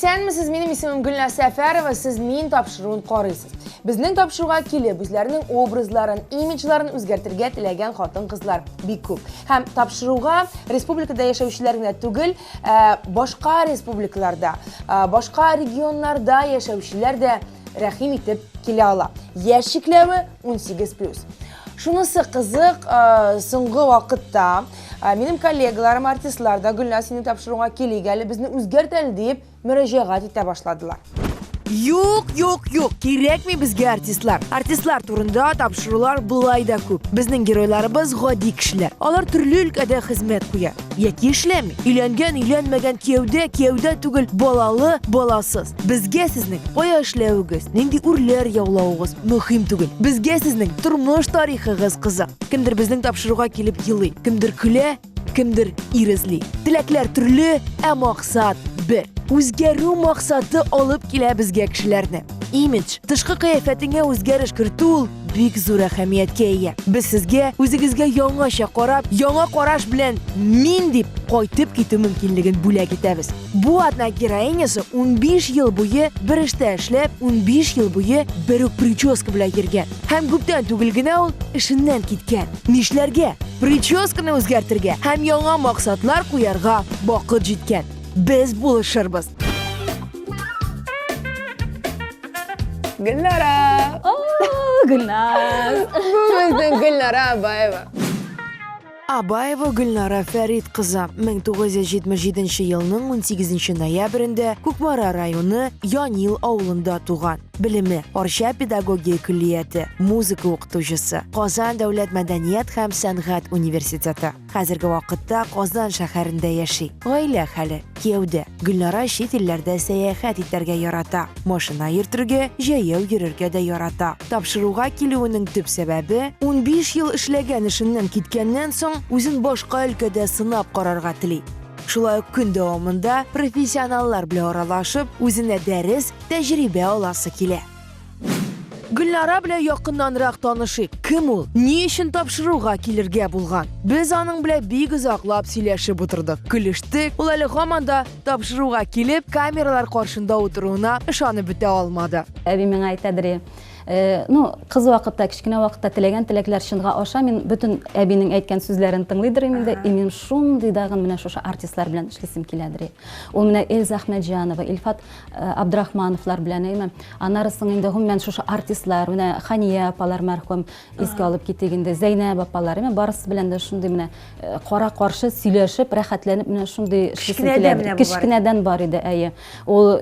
Исәнмесез, минем исемем Гөлнар Сәфәрова, сез мин тапшыруын карыйсыз. Безнең тапшыруга килеп, үзләренең образларын, имиджларын үзгәртергә теләгән хатын-кызлар бик күп. Һәм тапшыруга республикада яшәүчеләр генә түгел, башка республикаларда, башка регионнарда яшәүчеләр дә рәхим итеп килә ала. Яшь чикләве 18+. Шунысы кызык, соңгы вакытта минем коллегаларым артистлар да Гөлнар сине тапшыруга килик әле, безне үзгәрт әле дип мөрәҗәгать итә башладылар. Юк, кирәкми безгә артистлар. Артистлар турында тапшырулар булай да күп. Безнең геройларыбыз гади кешеләр. Алар төрле өлкәдә хезмәт куя. Яки эшләми. Өйләнгән, өйләнмәгән, кияүдә түгел, балалы, баласыз. Безгә сезнең кая эшләвегез, нинди үрләр яулавыгыз мөһим түгел. Безгә сезнең тормыш тарихыгыз кызык. Кемдер безнең тапшыруга килеп елый, кемдер көлә, кемдер ирезли. Теләкләр төрле, ә максат бер. Үзгәрү максаты алып килә безгә кешеләрне. Имидж, тышкы кыяфәтеңә үзгәреш кертү бик зур әһәмияткә ия. Без сезгә үзегезгә яңача карап, яңа караш белән мин дип кайтып китү мөмкинлеген бүләк итәбез. Бу атна героинясы 15 ел буе бер эштә эшләп, 15 ел буе бер үк прическа белән йөргән. Һәм күптән түгел генә ул эшеннән киткән. Нишләргә? Прическаны үзгәртергә һәм яңа максатлар куярга вакыт җиткән. Biz buluşuruz. Gülnara. Gülnar. Bu bizden Gülnara Abayeva. Abayeva Gülnara Fərid qızı 1977 yılının 18 noyabrında Kukmara rayonu Yanil avulunda tuğan. Bilimi, Orşa pedagogия külliyəti, muzika oxutucusu, Qozan Dövlət Mədəniyyət һәм Sənğət Universiteti. Hozirgi vaqtda Qozan şəhərində yaşayır. Ailə həli, kiyevdə. Gülnara şit illərdə səyahət etərgə yarata. Maşına yırtırgə, jəyəv yürürgə də yarata. Tapşırığa kiliyinin tüp səbəbi 15 yıl işləgən işindən kitkəndən soң үзен башка өлкәдә сынап карарга тели. Шулай көн дәвамында профессионаллар белән аралашып, үзенә дәрес, тәҗрибә аласы килә. Гөлнара белән якыннанрак танышыйк. Кем ул? Ни өчен тапшыруга килергә булган? Без аның белән бик озаклап сөйләшеп утырдык. Көлештек. Ул әле һаман да тапшыруга килеп, камералар каршында утыруына ышанып бетә алмады. Әби миңа әйтәдер. Кыз вакытта, кичкенә вакытта теләгән теләкләр чынга аша, мин бөтен әбинең әйткән сүзләрен тыңлыйдыр инде. Мин шундый дагын менә шушы артистлар белән эшлисем киләдер. Ул менә Эльза Әхмәтҗанова, Илфат Абдрахмановлар белән әйме. Аннары соң инде мен шушы артистлар, менә Хания апалар мәрхүм искә алып китик инде, Зәйнәп апалар, мен барысы белән дә шундый менә кара каршы сөйләшеп, рәхәтләнеп менә шундый эшлисем киләдер. Кичкенәдән бар иде, әйе. Ул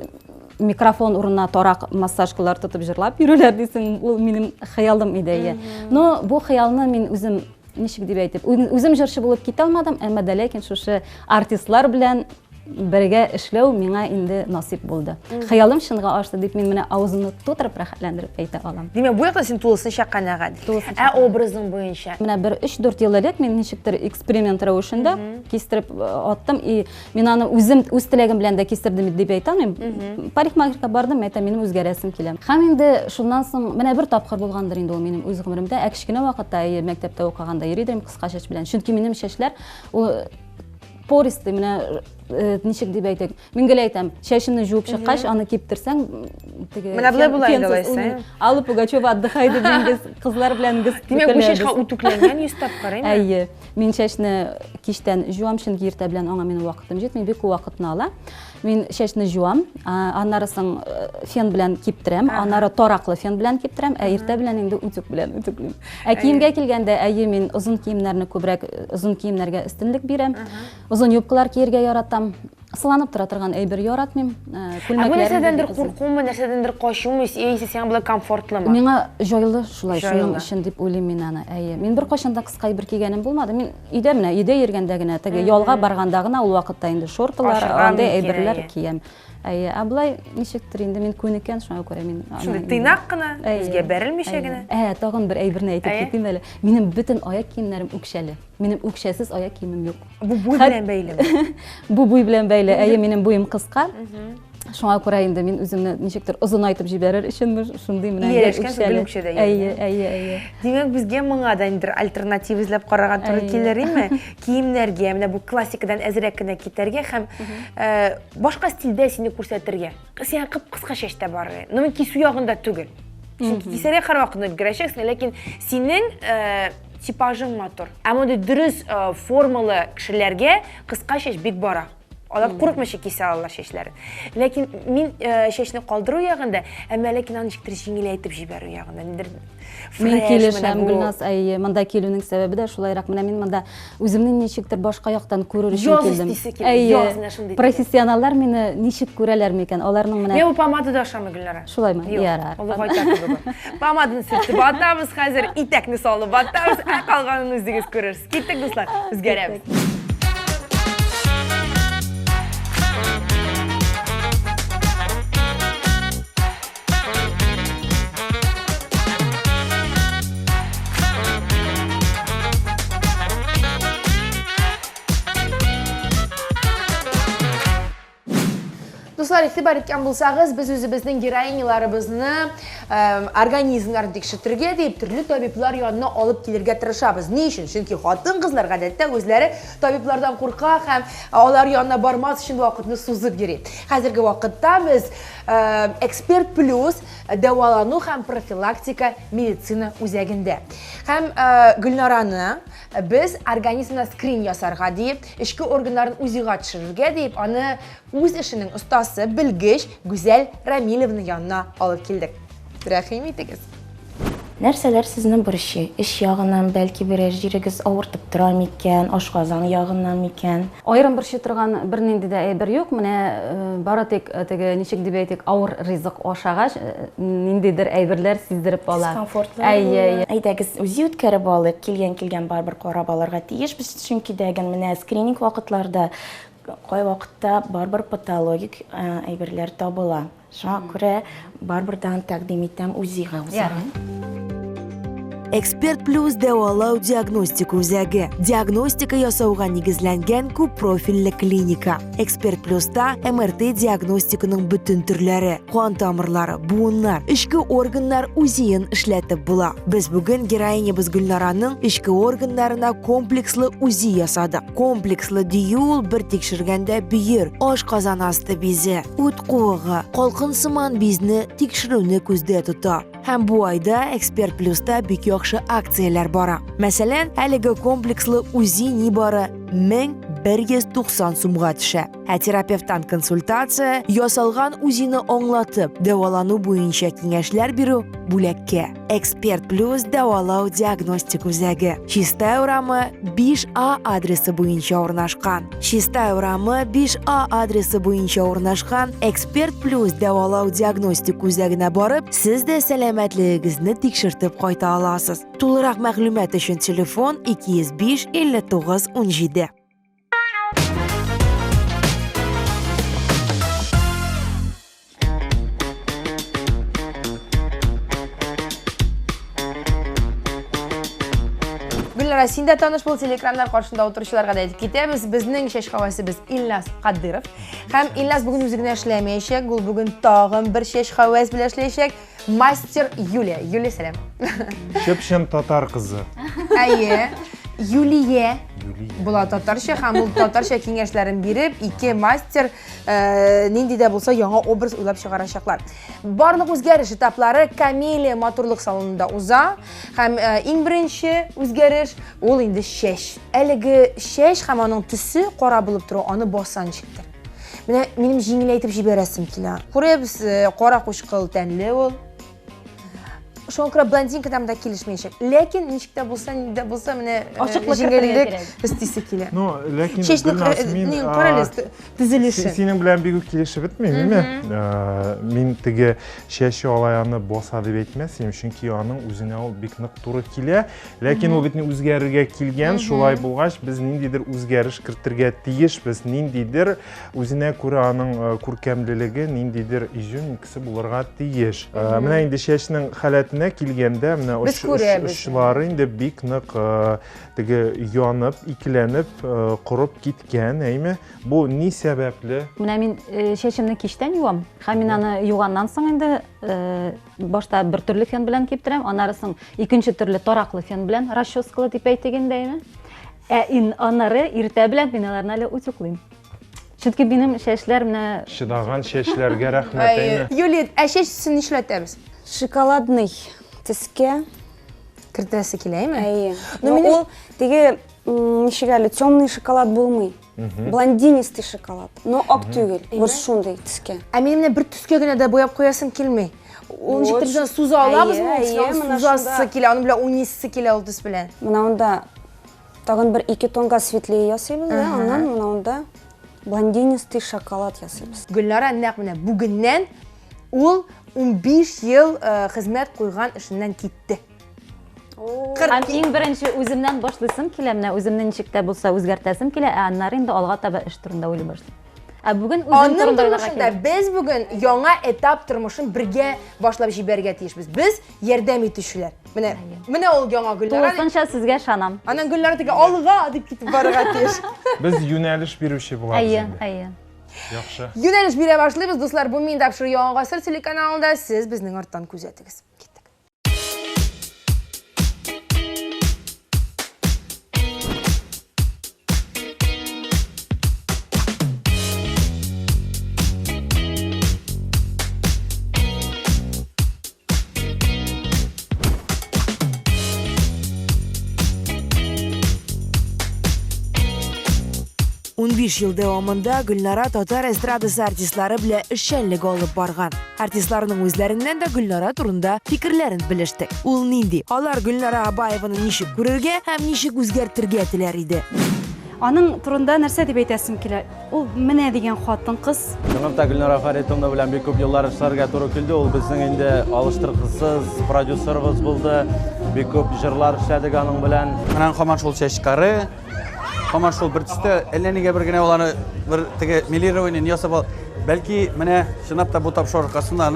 микрофон урынына тарак массажкалар тотып җырлап йөрүләр дисең, ул минем хыялым иде. Но бу хыялны мин үзем ничек дип әйтеп, үзем җырчы булып китә алмадым, әмма дә ләкин шушы артистлар белән бергә эшләү миңа инде насип булды. Хыялым чынга ашты дип мин менә авызымны тутырып рәхәтләндереп әйтә алам. Димәк, бу якта син тулысынча канәгать. Образың буенча. Менә бер 3-4 ел элек мин ничектер эксперимент рәвешендә кистереп аттым и мин аны үзем үз теләгем белән дә кистердем дип әйтә алмыйм. Парикмахерка бардым, әйтә минем үзгәрәсем килә. Һәм инде шуннан соң менә бер тапкыр булгандыр инде ул минем үз гомеремдә, кичкенә вакытта мәктәптә укыганда йөридем кыска чәч белән. Чөнки минем чәчләр ул пористы менә ничек дип әйтәк. Мин гел әйтәм, чәчемне җуып чыккач, аны киптерсәң, теге менә булай була инде алайса. Алып Пугачева отдыхай дигән кызлар белән гыз. Димәк, бу чәчкә үтүкләнгән 100 тапкыр, әйме? Әйе. Мин чәчне кичтән җуам, чөнки иртә белән аңа минем вакытым җитми, бик вакытны ала. Мин чәчне җуам, аннары соң фен белән киптерәм, аннары тараклы фен белән киптерәм, иртә белән инде үтүк белән үтүклим. Киемгә килгәндә, әйе, мин озын киемнәрне күбрәк, озын киемнәргә өстенлек бирәм. Озын юбкалар киергә яратам. Сыланып тора торган әйбер яратмыйм. Күлмәкләр. Нәрсәдәндер куркумы, нәрсәдәндер качумы, әйсе сиңа булай комфортлымы? Миңа җайлы шулай, шуның өчен дип уйлыйм мин аны. Әйе, мин бер качан да кыска әйбер кигәнем булмады. Мин өйдә менә, өйдә йөргәндә генә, теге ялга барганда гына ул вакытта инде шорталар, андай әйберләр киям. Әйе, аблай ничектер инде мин күнеккән, шуңа күрә мин. Шундый тыйнак кына, безгә бәрелмичә генә. Тагын бер әйберне әйтеп китим әле. Минем бөтен аяк киемнәрем үкшәле. Минем үкшәсез аяк киемем юк. Бу буй белән бәйлеме? Бу буй белән бәйле. Әйе, минем буем кыска. Шуңа күрә инде мин үземне ничектер озын айтып җибәрер өченме шундый менә Ияләшкән әйе. Димәк, безгә моңадандыр альтернатива эзләп караган туры килерме? Киемнәргә, менә бу классикадан әзрәк кенә китәргә һәм башка стильдә сине күрсәтергә. Син кыска чәчтә бар. Ну, мин кисү ягында түгел. Чөнки кисәргә һәрвакыт өлгерәчәксең, ләкин синең типажың матур. Әмма дөрес формалы кешеләргә кыска чәч бик бара. Алар курыкмыйча кисә алалар чәчләрен. Ләкин мин чәчне калдыру ягында, әмма ләкин аны ничектер җиңеләйтеп җибәрү ягында. Мин килешәм, Гөлназ, монда килүнең сәбәбе дә шулайрак. Менә мин монда үземне ничектер башка яктан күрер өчен килдем. Профессионаллар мине ничек күрәләр микән? Аларның менә Мен бу помадада ашамы, Гөлнара. Шулаймы? Ярар. Помаданы сөртеп атабыз хәзер, итәкне салып атабыз, калганын үзегез күрерсез. Киттек, дуслар, үзгәрәбез. Дуслар, игътибар иткән булсагыз, без үзебезнең героиняларыбызны организмнарын тикшертергә дип төрле табиблар янына алып килергә тырышабыз. Ни өчен? Чөнки хатын-кызлар гадәттә үзләре табиблардан курка һәм алар янына бармас өчен вакытны сузып йөри. Хәзерге вакытта без Эксперт Плюс дәвалану һәм профилактика медицина үзәгендә. Һәм Гөлнараны без организмына скрин ясарга дип, эчке органнарын үзига төшерергә дип, аны үз эшенең остасы, белгеч Гүзәл Рамиловна янына алып килдек. Рәхим итегез. Нәрсәләр сезнең бурычы? Эш ягыннан бәлки берәр җирегез авыртып тора микән, ашказан ягыннан микән? Айрым борчы торган бернинди дә әйбер юк. Менә бары тик теге ничек дип әйтик, авыр ризык ашагач, ниндидер әйберләр сиздереп ала. Дискомфортлы. Әйдәгез, үзе үткәреп алып, килгән барбер карап алырга тиеш. Без чөнки дәгән менә скрининг вакытларда кай вакытта барбер патологик әйберләр табыла. Шуңа күрә барбердан тәкъдим итәм үзигә. Эксперт Плюс дәвалау диагностика үзәге. Диагностика ясауга нигезләнгән күп профильле клиника. Эксперт Плюста МРТ диагностиканың бөтен төрләре, кан тамырлары, буыннар, эчке органнар үзен эшләтеп була. Без бүген героинябыз Гөлнараның эчке органнарына комплекслы үзи ясадык. Комплекслы дию бер тикшергәндә бөер, ашказан асты бизе, ут куыгы, калкын сыман бизне тикшерүне күздә тота. Һәм бу айда Эксперт Плюста бик яхшы акцияләр бара. Мәсәлән, әлеге комплекслы үзи нибары 1190 сумга төшә. Ә терапевттан консультация, ясалган үзине аңлатып, дәвалану буенча киңәшләр бирү бүләккә. Эксперт Плюс дәвалау диагностик үзәге. Чистая урамы 5А адресы буенча урнашкан. Чистая урамы 5А адресы буенча урнашкан Эксперт Плюс дәвалау диагностик үзәгенә барып, сез дә сәламәтлегегезне тикшертеп кайта аласыз. Тулырак мәгълүмат өчен телефон 205 59 17. Гөлнара, син дә таныш бул телекраннар каршында утыручыларга да әйтеп китәбез. Безнең чәч хавасыбыз Илназ Кадыров. Һәм Илназ бүген үзегенә эшләмәячәк. Ул бүген тагын бер чәч хавас белән эшләячәк. Мастер Юлия. Юлия, сәлам. Чепшен татар кызы. Әйе. Юлия. Була татарча һәм ул татарча киңәшләрен биреп, ике мастер нинди дә булса яңа образ уйлап чыгарачаклар. Барлык үзгәреш этаплары Камелия матурлык салонында уза һәм иң беренче үзгәреш ул инде чәч. Әлеге чәч һәм аның төсе кара булып тору, аны басан чиктер. Менә минем җиңеләйтеп җибәрәсем килә. Күрәбез, кара кушкыл тәнле ул. Шонкра блондинка там да килешмәячәк. Ләкин ничек тә булса, нидә булса, менә җиңеллек истисе килә. Ну, ләкин мин каралыс төзелеше. Синең белән бик үк килешеп бетмәйме? Мин теге чәче алаяны боса дип әйтмәсем, чөнки аның үзенә ул бик нык туры килә. Ләкин ул бит үзгәрергә килгән, шулай булгач, без ниндидер үзгәреш кертергә тиешбез, ниндидер үзенә күрә аның күркәмлелеге, ниндидер иҗүн кесе булырга тиеш. Менә инде чәчнең халәтен üstüne kilgende mine Biz ko'ryapmiz. uchlari endi bik aniq tigi yonib, ikkilenib, qurib ketgan, aymi? Bu ne sababli? Менә мин чәчемне кичтән юам. Һәм мин аны юганнан соң инде башта бер төрле фен белән киптерәм, аннары соң икенче төрле тараклы фен белән расческалы дип әйтегәндәйме. Аннары иртә белән мин аларны әле утюклыйм. Чөнки минем чәчләр менә Шыдаган чәчләргә рәхмәт, әйме? Юлия, чәч түсен нишләтәбез? Шоколадный төскә. Кертәсе киләме? Әйе. Ну, Но мине- ул теге ничек әле темный шоколад булмый. Блондинистый шоколад. Но ак түгел. Вот шундый төскә. Ә минем менә бер төскә генә дә бояп куясым килми. Ул Вот. ничектер җан суза алабыз, Әйе, менә сузасы шунда. килә, аны белән уйныйсы килә ул төс белән. Менә тагын бер 2 тонга светлее ясыйбыз, да? Аннан менә блондинистый шоколад ясыйбыз. Гөлнара нәкъ менә бүгеннән ул 15 ел хезмәт куйган эшеннән китте. һәм иң беренче үземнән башлыйсым килә, менә үземне ничек тә булса үзгәртәсем килә, аннары инде алга таба эш турында уйлый башлыйм. Бүген үзем Аның турында уйларга тормышында кирәк. без бүген яңа этап тормышын бергә башлап җибәргә тиешбез. Без ярдәм итүчеләр. Менә ул яңа Гөлнара. Тулысынча сезгә шанам. Аның Гөлнара теге алга дип китеп барырга тиеш. Biz юнәлеш бирүче булабыз. Әйе, инде. әйе. Яхшы. Юнәлеш бирә башлыйбыз, дуслар. Бу мин тапшыру яңа гасыр телеканалында сез безнең арттан күзәтегез. Киттек. Он 15 ел дәвамында Гөлнара татар эстрадасы артистлары белән эшчәнлек алып барган. Артистларның үзләреннән дә Гөлнара турында фикерләрен белештек. Ул нинди? Алар Гөлнара Абаеваны ничек күрергә һәм ничек үзгәртергә теләр иде? Аның турында нәрсә дип әйтәсем килә? Ул менә дигән хатын кыз. Чынлыкта Гөлнара Фәритовна белән бик күп еллар эшләргә туры килде. Ул безнең инде алыштыргысыз продюсерыбыз булды. Бик күп җырлар эшләдек аның белән. Менә һаман шул чәчкәре, һаман шул бер төстә әллә нигә бер генә уланы бер теге милирование ясап ал. Бәлки менә чынлап та бу тапшыру аркасында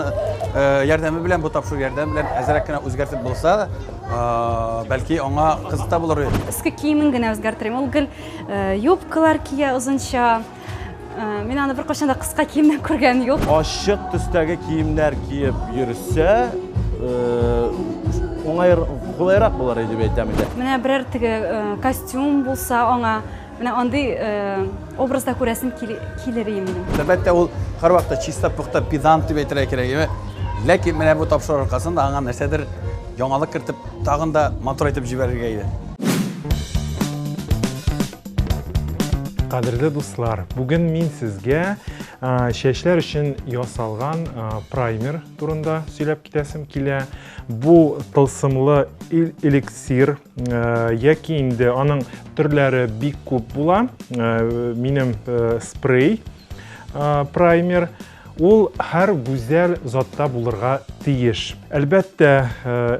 ярдәме белән бу тапшыру ярдәме белән әзрәк кенә үзгәртеп булса, бәлки аңа кызыта булыр. Иске киемен генә үзгәртергән. Ул гел юбкалар кия узынча. Мин аны бер кашан да кыска киемнән күргән юк. Ашык төстәге киемнәр киеп йөрсә, кулайрак булыр дип әйтәм инде. Менә берәр теге костюм булса аңа менә андый образда күрәсем килер минем. Әлбәттә ул һәрвакытта чиста пөхтә педант дип әйтергә кирәк. Ләкин менә бу тапшыру аркасында аңа нәрсәдер яңалык кертеп, тагын да матур итеп җибәрергә иде. Кадерле дуслар, бүген мин сезгә чәчләр өчен ясалган праймер турында сөйләп китәсем килә. Бу тылсымлы эликсир, яки инде аның төрләре бик күп була. Минем спрей праймер. Ул һәр гүзәл затта булырга тиеш. Әлбәттә,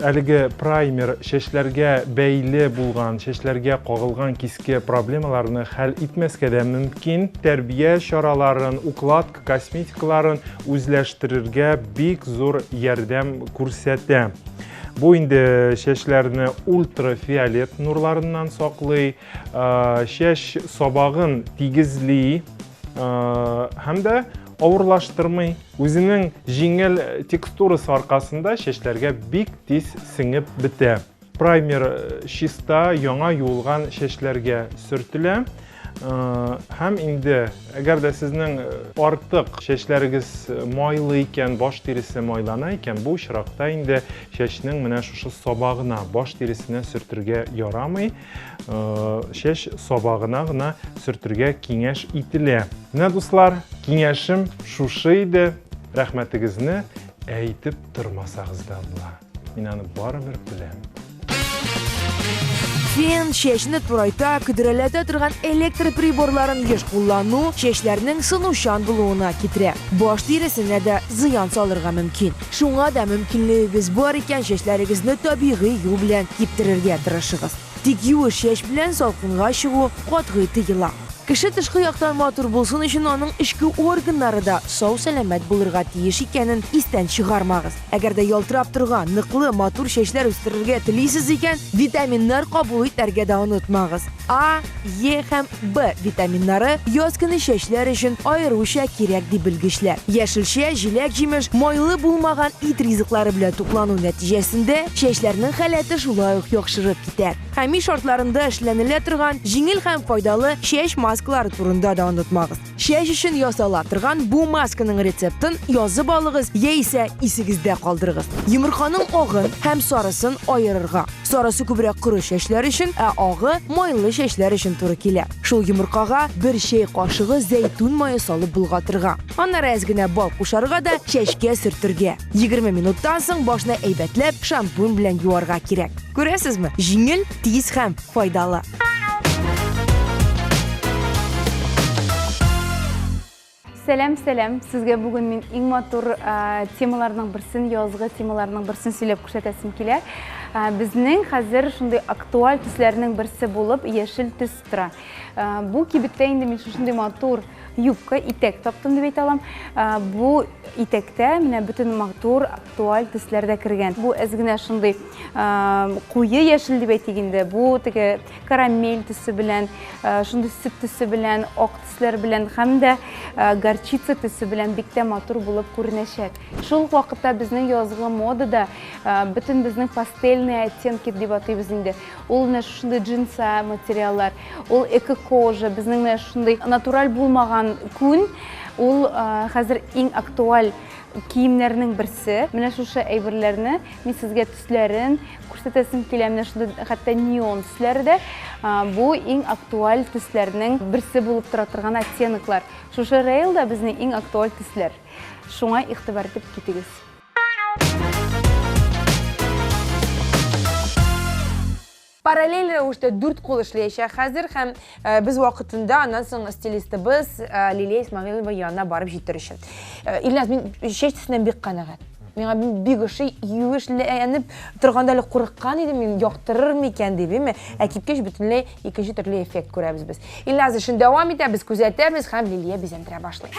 әлеге праймер чәчләргә бәйле булган, чәчләргә кагылган киске проблемаларны хәл итмәскә дә мөмкин. Тәрбия чараларын, укладка, косметикаларын үзләштерергә бик зур ярдәм күрсәтә. Бу инде чәчләрне ультрафиолет нурларыннан саклый, чәч сабагын тигезли һәм дә авырлаштырмый. Үзенең җиңел текстурасы аркасында чәчләргә бик тиз сеңеп бетә. Праймер чиста, яңа юылган чәчләргә сөртелә. Һәм инде, әгәр дә сезнең артык чәчләрегез майлы икән, баш тиресе майлана икән, бу очракта инде чәчнең менә шушы сабагына, баш тиресенә сөртергә ярамый. Чәч сабагына гына сөртергә киңәш ителә. Менә дуслар, киңәшем шушы иде. Рәхмәтегезне әйтеп тормасагыз да була. Мин аны барыбер беләм. Фен чәчне турайта, көдрәләтә торган электр приборларын еш куллану чәчләрнең сынучан булуына китерә. Баш тиресенә дә зыян салырга мөмкин. Шуңа да мөмкинлегегез бар икән чәчләрегезне табигый юл белән киптерергә тырышыгыз. Тик юеш чәч белән салкынга чыгу катгый тыела. Кеше тышкы яктан матур булсын өчен аның ички органнары да сау сәламәт булырга тиеш икәнен истән чыгармагыз. Әгәр дә ялтырап торган ныклы матур чәчләр үстерергә телисез икән, витаминнар кабул итәргә дә унутмагыз. А, Е һәм Б витаминнары яз көне чәчләр өчен аеруча кирәк дип белгечләр. Яшелчә, җиләк, җимеш, майлы булмаган ит ризыклары белән туклану нәтиҗәсендә чәчләрнең халәте шулай ук яхшырып китә. Хәми шартларында эшләнелә торган җиңел һәм файдалы чәч маскалары турында да онытмагыз. Чәч өчен ясала торган бу масканың рецептын язып алыгыз яисә исегездә калдырыгыз. Йомырканың агын һәм сарысын аерырга. Сарысы күбрәк коры чәчләр өчен, ә агы майлы чәчләр өчен туры килә. Шул йомыркага 1 чәй кашыгы зәйтүн мае салып булгатырга. Аннары әз генә бал кушарга да чәчкә сөртергә. 20 минуттан соң башны әйбәтләп шампунь белән юарга кирәк. Күрәсезме? Җиңел, тиз һәм файдалы. Сәлем, сезгә бүген мин иң матур темаларның берсен, язгы темаларның берсен сөйләп күрсәтәсем килә. Безнең хәзер шундый актуаль төсләрнең берсе булып яшел төс тора. Бу кибеттә инде мин шундый матур юбка, итәк таптым дип әйтә алам. Бу итәктә менә бөтен матур актуаль төсләр дә кергән. Бу әз генә шундый куе яшел дип әйтик инде. Бу теге карамель төсе белән, шундый сөт төсе белән, ак төсләр белән һәм дә горчица төсе белән бик тә матур булып күренәчәк. Шул вакытта безнең язгы модада бөтен безнең пастельные оттенки дип атыйбыз инде. Ул менә шундый джинса материаллар, ул эко-кожа, безнең менә шундый натураль булмаган күн, ул хәзер иң актуаль киемнәрнең берсе. Менә шушы әйберләрне мин сезгә төсләрен күрсәтәсем килә. Менә шундый хәтта неон төсләре дә бу иң актуаль төсләрнең берсе булып тора торган оттенклар. Шушы рейлда безнең иң актуаль төсләр. Шуңа игътибар итеп китегез. Параллель рәвештә 4 кул эшләячәк хәзер һәм без вакытында аннан соң стилистыбыз Лилия Исмәгыйлова янына барып җитер өчен. Илназ, мин чәч төсеннән бик канәгать. Миңа бик ошый, юешләнеп торганда әле курыккан идем, мин яктырыр микән дип, ә кипкәч бөтенләй икенче төрле эффект күрәбез без. Илназ, өчен дәвам итәбез, күзәтәбез һәм Лилия безәндерә башлый.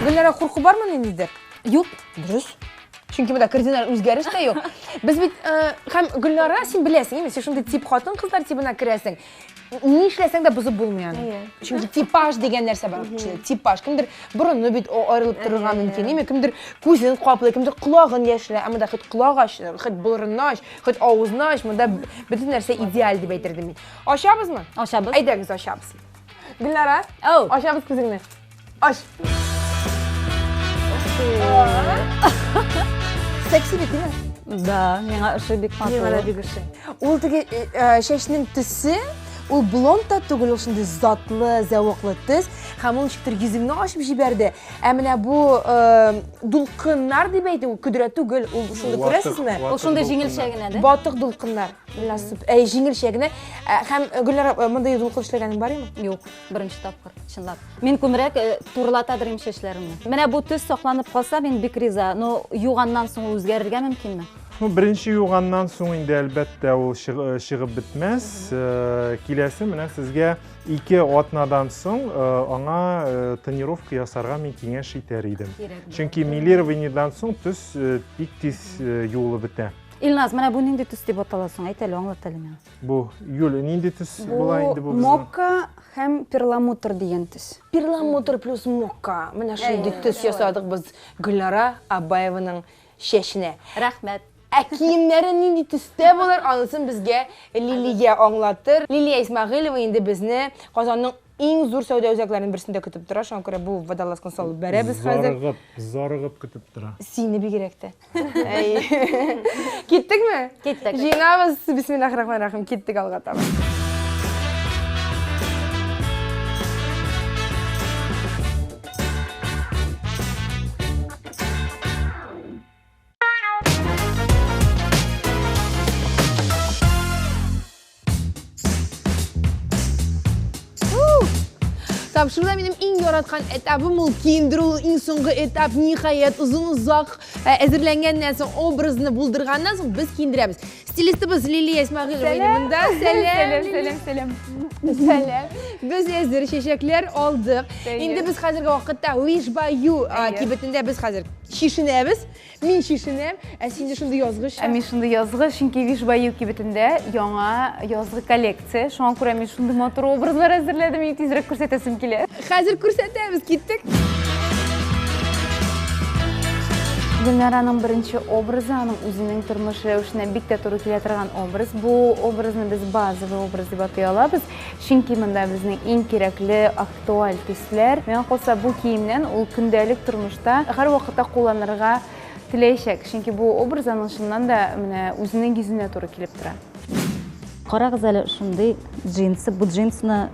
Гөлнара, курку бармы ниндидер? Юк. Дөрес. Чөнки монда кардинал үзгәреш тә юк. Без бит һәм Гөлнара, син беләсең, син шундый тип хатын кызлар тибына керәсең. Ни эшләсәң дә бузып булмый аны. Чөнки типаж дигән нәрсә бар. Типаж. Кемдер борыны бит аерылып торырга мөмкин, кемдер күзен каплый, кемдер колагын яшерә, ә монда хит колак ач, хит борынны ач, хит авызны ач, монда бөтен нәрсә идеаль дип әйтердем мин. Ачабызмы? Ачабыз. Әйдәгез, ачабыз. Гөлнара, ачабыз күзеңне. Аш. Секси бит, не? Да, миңа ошый бик матур. Миңа да бик ошый. Ул теге чәчнең төсе, ул блонд та түгел, ул шундый затлы, зәвыклы төс, һәм ул ничектер йөзеңне ачып җибәрде. Ә менә бу дулкыннар дип әйтә, ул көдрә түгел, ул шундый күрәсезме? Ул шундый җиңелчә генә дә. Батык дулкыннар. Мөнәсәбәт, җиңелчә генә. Һәм Гөлнара, мондай дулкын эшләгәнең бармы? Юк, беренче тапкыр, чынлап. Мин күмрәк турлатадыр чәчләремне. Менә бу төс сакланып калса, мин бик риза. Но юганнан соң үзгәрергә мөмкинме? Беренче юганнан соң инде әлбәттә ул чыгып бетмәс. Киләсе менә сезгә 2 атнадан соң аңа тренировка ясарга мин киңәш итәр идем. Чөнки милированиедән соң төс бик тиз юылып бетә. Илназ, менә бу нинди төс дип аталасың? Әйт әле, аңлат әле миңа. Бу Юля, нинди төс була инде бу? Мокка һәм перламутр дигән төс. Перламутр плюс мокка. Менә шундый төс ясадык без Гөлнара Абаеваның чәченә. Рәхмәт. Ә киемнәре нинди төстә булыр, анысын безгә Лилия аңлатыр. Лилия Исмәгыйлова инде безне Казанның иң зур сәүдә үзәкләренең берсендә көтеп тора. Шуңа күрә бу водолазканы салып бәрәбез хәзер. Зарыгып көтеп тора. Сине бигрәк тә. Киттекме? Киттек. Җыйнабыз. Бисмиллаһир-рахманир-рахим. Киттек алга таба. Тапшыруда менің ең яратқан этабым ул киіндіру, ең соңғы этап, нихаят, ұзақ әзірленгеннен соң образны булдырғаннан соң біз киіндіреміз. Стилистіміз Лилия Исмағил ойынымында. Сәлем. Біз әзір шешеклер алдық. Енді біз қазіргі уақытта Wish by You кибетінде біз қазір шишінеміз. Мен шишінем, сенде шынды язғыш. Мен шынды язғы, шынки Wish by You кибетінде яңа язғы коллекция. Шуан көре мен шынды мотор образлар әзірледім, мен тезірек көрсетесім келе. Қазір көрсетеміз, кеттік. Гүлнараның бірінші образы, аның өзінің тұрмышы үшіне бик тә туры келе тұрған образ. Бұл образны біз базовый образ деп атай алабыз. Чөнки мында безнең иң кирәкле актуаль төсләр. Мен калса бу киемнән ул көндәлек тормышта һәр вакытта кулланырга теләячәк. Чөнки бу образ аның шуннан да менә үзенең йөзенә туры килеп тора. Карагыз әле шундый джинсы, бу джинсны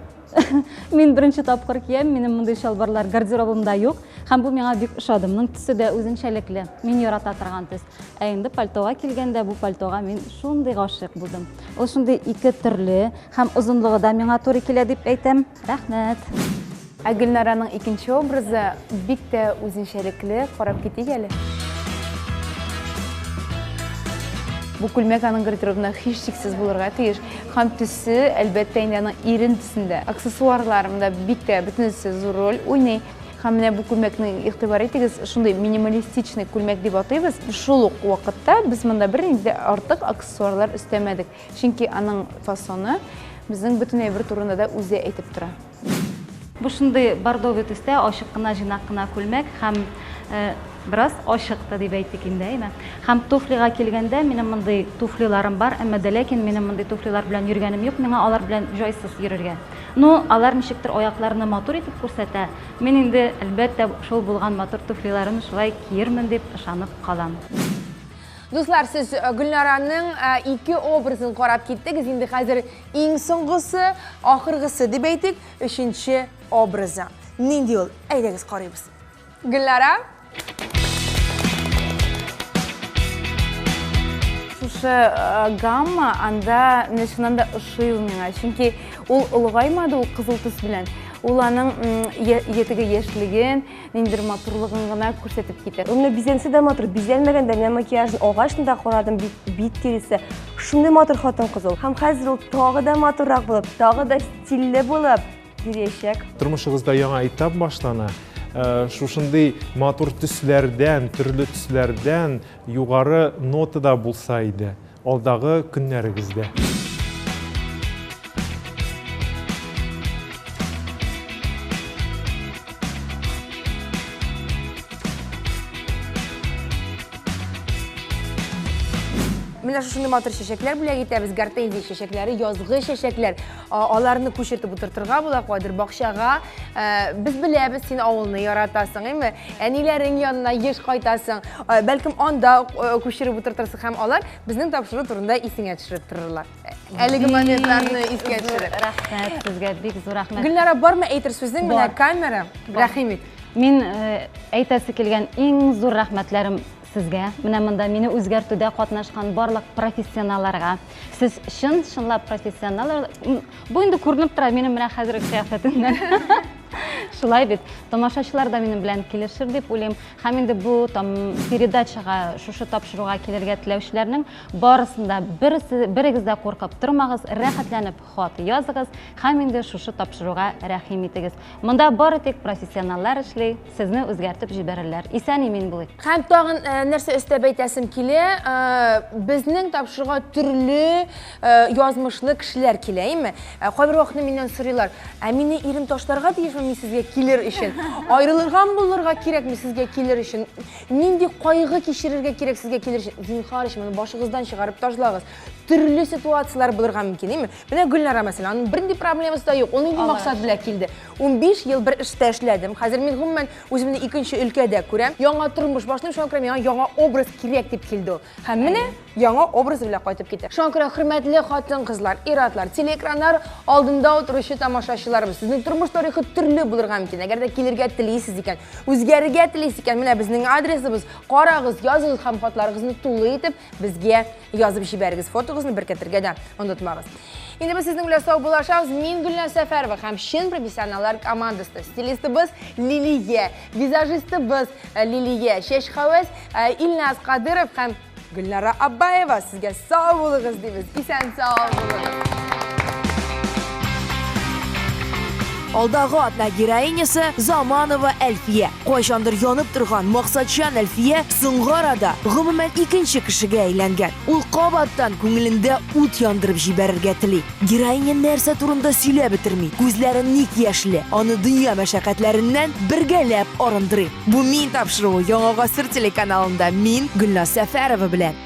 мен бірінші тапқыр кием, менің мұндай шалбарлар гардеробымда жоқ. Һәм бұл меңа бик ошады. Мұның түсі дә үзенчәлекле. Мен ярата торган төс. Енді пальтоға келгәндә бу пальтоға мен шундый гашык булдым. Ул шундый ике төрле һәм озынлыгы да миңа туры килә дип әйтәм. Рәхмәт. Гөлнараның икенче образы бик тә үзенчәлекле. Карап китик әле. Бу күлмәк аның гардеробында һич шиксез булырга тиеш. Һәм төсе әлбәттә инде аның ирен төсендә. Аксессуарларында бик тә бөтенесе зур роль уйный. Һәм менә бу күлмәкне игътибар итегез, шундый минималистичный күлмәк дип атыйбыз. Шул ук вакытта без монда бернинди артык аксессуарлар өстәмәдек. Чөнки аның фасоны безнең бөтен әйбер турында да үзе әйтеп тора. Бу шундый бордовый төстә ачык кына җыйнак кына күлмәк һәм biraz ашықты дип әйтик инде, әйме. Һәм туфлига килгәндә минем мондый туфлиларым бар, әмма дә ләкин минем мондый туфлилар белән йөргәнем юк, миңа алар белән җайсыз йөрергә. Ну, алар ничектер аякларны матур итеп күрсәтә. Мин инде әлбәттә шул булган матур туфлиларны шулай киермен дип ышанып калам. Достар, сіз Гүлнараның ике образын қарап кеттіңіз. Енді қазір ең соңғысы, ақырғысы деп әйтік, үшінші образы. Ненде ол? Әйдәгіз қарайбыз. Гүлнара? Шушы гамма анда нешынан да ышый миңа. Чөнки ул улгаймады, ул кызыл төс белән. Ул аның етеге яшьлеген, ниндер матурлыгын гына күрсәтеп китә. Менә бизәнсе дә матур, бизәлмәгәндә менә макияжын агачны да карадым, бит тересе. Шундый матур хатын кызыл. Һәм хәзер ул тагы да матуррак булып, тагы да стильле булып йөрәчәк. Тормышыгызда яңа этап башлана. Шушындай матур төсләрдән, төрле төсләрдән югары нотада булса иде алдағы көннәрегездә. Менә шушындай матур чәчәкләр бүләк итәбез, гортензия чәчәкләре, язгы чәчәкләр. Аларны күчертеп утыртырга була, кадер бакчага. Без беләбез, син авылны яратасың, әйме? Әниләрең янына еш кайтасың. Бәлкем анда күчереп утыртырсың һәм алар безнең тапшыру турында исеңә төшереп торырлар. Әлеге моментларны искә төшереп. Рәхмәт, сезгә бик зур рәхмәт. Гөлнара, бармы әйтер сүзең менә камера? Рәхим ит. Мин әйтәсе килгән иң зур рәхмәтләрем сезгә. Менә монда мине үзгәртүдә катнашкан барлык профессионалларга. Сез чынлап профессионаллар. Бу инде күренеп тора минем менә хәзерге кыяфәтемнән. Шулай бит. Тамашачылар да минем белән килешер дип уйлыйм. Һәм инде бу передачага, шушы тапшыруга килергә теләүчеләрнең барысында берегез дә куркып тормагыз, рәхәтләнеп хат языгыз һәм инде шушы тапшыруга рәхим итегез. Монда бары тик профессионаллар эшли, сезне үзгәртеп җибәрерләр. Исән имин булыйк. Һәм тагын нәрсә өстәп әйтәсем килә, безнең тапшыруга төрле язмышлы кешеләр килә, әйме? Кайбер вакытны миннән сорыйлар, «Ә мине ирем ташларга тиешме мин сезгә килер өчен? Аерылырга булырга кирәкме сезгә килер өчен? Нинди кайгы кичерергә кирәк сезгә килер өчен? Зинһар ишмәне башыгыздан чыгарып ташлагыз. Төрле ситуациялар булырга мөмкин, әйме? Менә Гөлнара мәсәлән, аның бернинди проблемасы да юк. Ул нинди максат белән килде? 15 ел бер эштә эшләдем. Хәзер мин гомумән үземне икенче өлкәдә күрәм. Яңа тормыш башлыйм, шуңа күрә миңа яңа образ кирәк дип килде. Һәм менә яңа образ белән кайтып китә. Шуңа күрә хөрмәтле хатын-кызлар, ир-атлар, телеэкраннар алдында утыручы тамашачыларыбыз, сезнең тормыш тарихы төрле булырга мөмкин. Әгәр дә килергә телисез икән, үзгәрергә телисез икән, менә безнең адресыбыз, карагыз, языгыз һәм хатларыгызны тулы итеп безгә язып җибәрегез. Фото ошыгызны беркетергә дә онытмагыз. Инде без сезнең белән сау булашабыз. Мин Гөлнар Сәфәрова һәм чын профессионаллар командасы. Стилистыбыз Лилия, визажистыбыз Лилия, шеш хәвәс Илназ Кадыров һәм Гөлнара Абаева. Сезгә сау булыгыз дибез. Исән сау булыгыз. Алдагы атна героинясы Заманова Әлфия. Кайчандыр янып торган максатчан Әлфия соңгы арада гомумән икенче кешегә әйләнгән. Ул кабаттан күңелендә ут яндырып җибәрергә тели. Героиня нәрсә турында сөйләп бетерми. Күзләре ник яшьле. Аны дөнья мәшәкатьләреннән бергәләп арындырый. Бу мин тапшыруы Яңа гасыр телеканалында мин Гөлнар Сәфәрова белән.